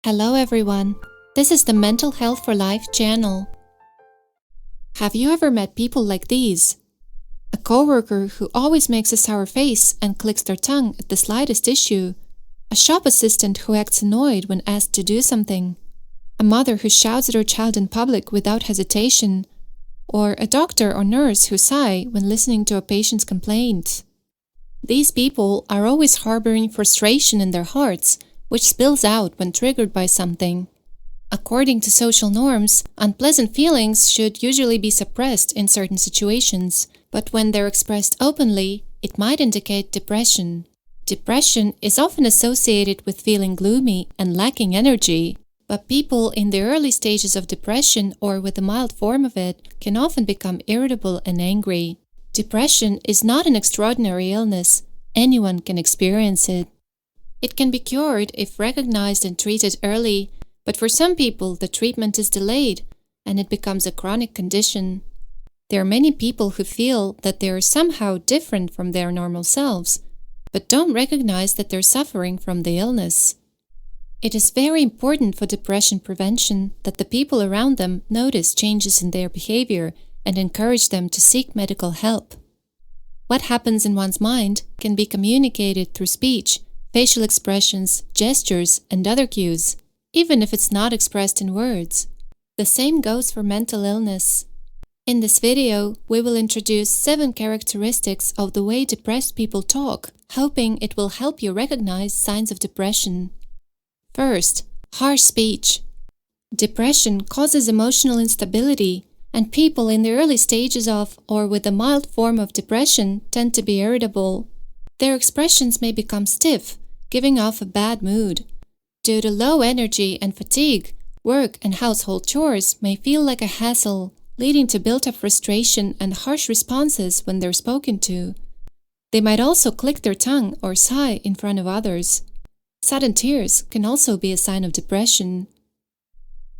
Hello everyone, this is the Mental Health for Life channel. Have you ever met people like these? A coworker who always makes a sour face and clicks their tongue at the slightest issue. A shop assistant who acts annoyed when asked to do something. A mother who shouts at her child in public without hesitation. Or a doctor or nurse who sigh when listening to a patient's complaint. These people are always harboring frustration in their hearts, which spills out when triggered by something. According to social norms, unpleasant feelings should usually be suppressed in certain situations, but when they're expressed openly, it might indicate depression. Depression is often associated with feeling gloomy and lacking energy, but people in the early stages of depression or with a mild form of it can often become irritable and angry. Depression is not an extraordinary illness. Anyone can experience it. It can be cured if recognized and treated early, but for some people the treatment is delayed and it becomes a chronic condition. There are many people who feel that they are somehow different from their normal selves, but don't recognize that they're suffering from the illness. It is very important for depression prevention that the people around them notice changes in their behavior and encourage them to seek medical help. What happens in one's mind can be communicated through speech, facial expressions, gestures, and other cues, even if it's not expressed in words. The same goes for mental illness. In this video, we will introduce 7 characteristics of the way depressed people talk, hoping it will help you recognize signs of depression. First, harsh speech. Depression causes emotional instability, and people in the early stages of or with a mild form of depression tend to be irritable. Their expressions may become stiff, giving off a bad mood. Due to low energy and fatigue, work and household chores may feel like a hassle, leading to built-up frustration and harsh responses when they're spoken to. They might also click their tongue or sigh in front of others. Sudden tears can also be a sign of depression.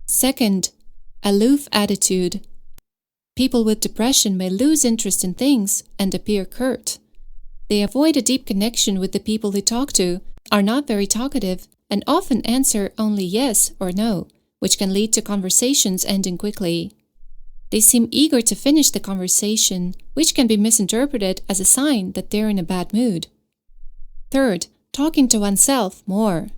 Second, aloof attitude. People with depression may lose interest in things and appear curt. They avoid a deep connection with the people they talk to, are not very talkative, and often answer only yes or no, which can lead to conversations ending quickly. They seem eager to finish the conversation, which can be misinterpreted as a sign that they're in a bad mood. Third, talking to oneself more.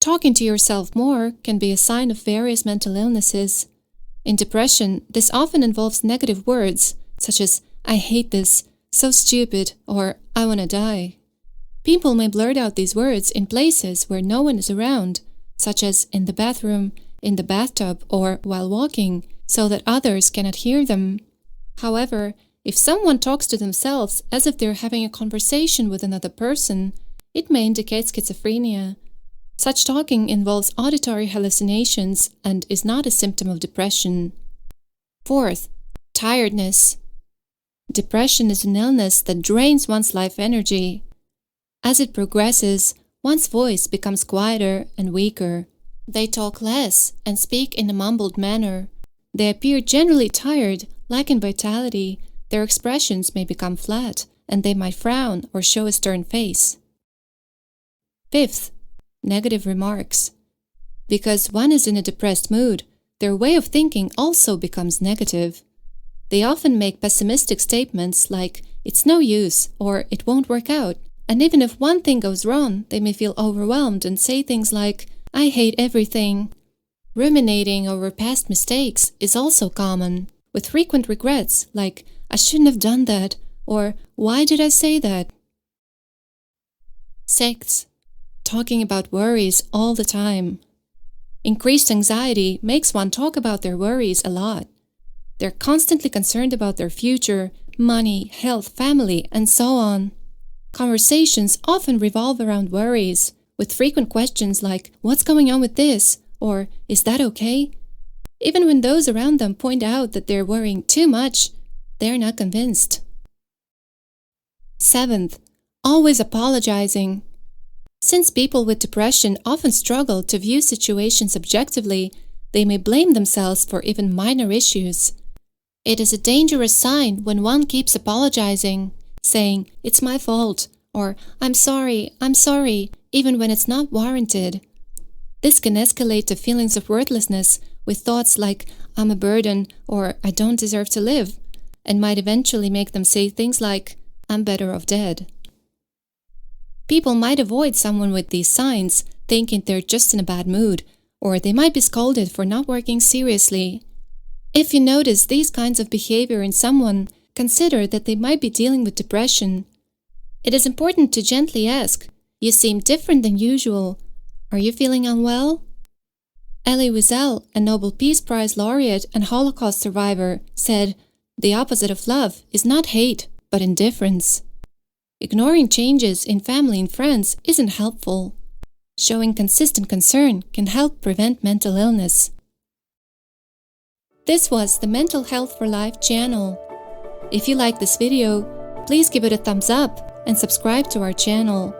Talking to yourself more can be a sign of various mental illnesses. In depression, this often involves negative words, such as, "I hate this," "so stupid," or "I wanna die." People may blurt out these words in places where no one is around, such as in the bathroom, in the bathtub, or while walking, so that others cannot hear them. However, if someone talks to themselves as if they're having a conversation with another person, it may indicate schizophrenia. Such talking involves auditory hallucinations and is not a symptom of depression. Fourth, tiredness. Depression is an illness that drains one's life energy. As it progresses, one's voice becomes quieter and weaker. They talk less and speak in a mumbled manner. They appear generally tired, lacking vitality. Their expressions may become flat, and they might frown or show a stern face. Fifth, negative remarks. Because one is in a depressed mood, their way of thinking also becomes negative. They often make pessimistic statements like, "it's no use," or "it won't work out." And even if one thing goes wrong, they may feel overwhelmed and say things like, "I hate everything." Ruminating over past mistakes is also common, with frequent regrets like, "I shouldn't have done that," or "why did I say that?" Sixth, talking about worries all the time. Increased anxiety makes one talk about their worries a lot. They're constantly concerned about their future, money, health, family, and so on. Conversations often revolve around worries, with frequent questions like, "What's going on with this?" or "Is that okay?" Even when those around them point out that they're worrying too much, they're not convinced. Seventh, always apologizing. Since people with depression often struggle to view situations objectively, they may blame themselves for even minor issues. It is a dangerous sign when one keeps apologizing, saying, "It's my fault," or I'm sorry," even when it's not warranted. This can escalate to feelings of worthlessness with thoughts like, I'm a burden or I don't deserve to live, and might eventually make them say things like, I'm better off dead. People might avoid someone with these signs, thinking they're just in a bad mood, or they might be scolded for not working seriously. If you notice these kinds of behavior in someone, consider that they might be dealing with depression. It is important to gently ask, you seem different than usual. Are you feeling unwell? Elie Wiesel, a Nobel Peace Prize laureate and Holocaust survivor, said, the opposite of love is not hate, but indifference. Ignoring changes in family and friends isn't helpful. Showing consistent concern can help prevent mental illness. This was the Mental Health for Life channel. If you like this video, please give it a thumbs up and subscribe to our channel.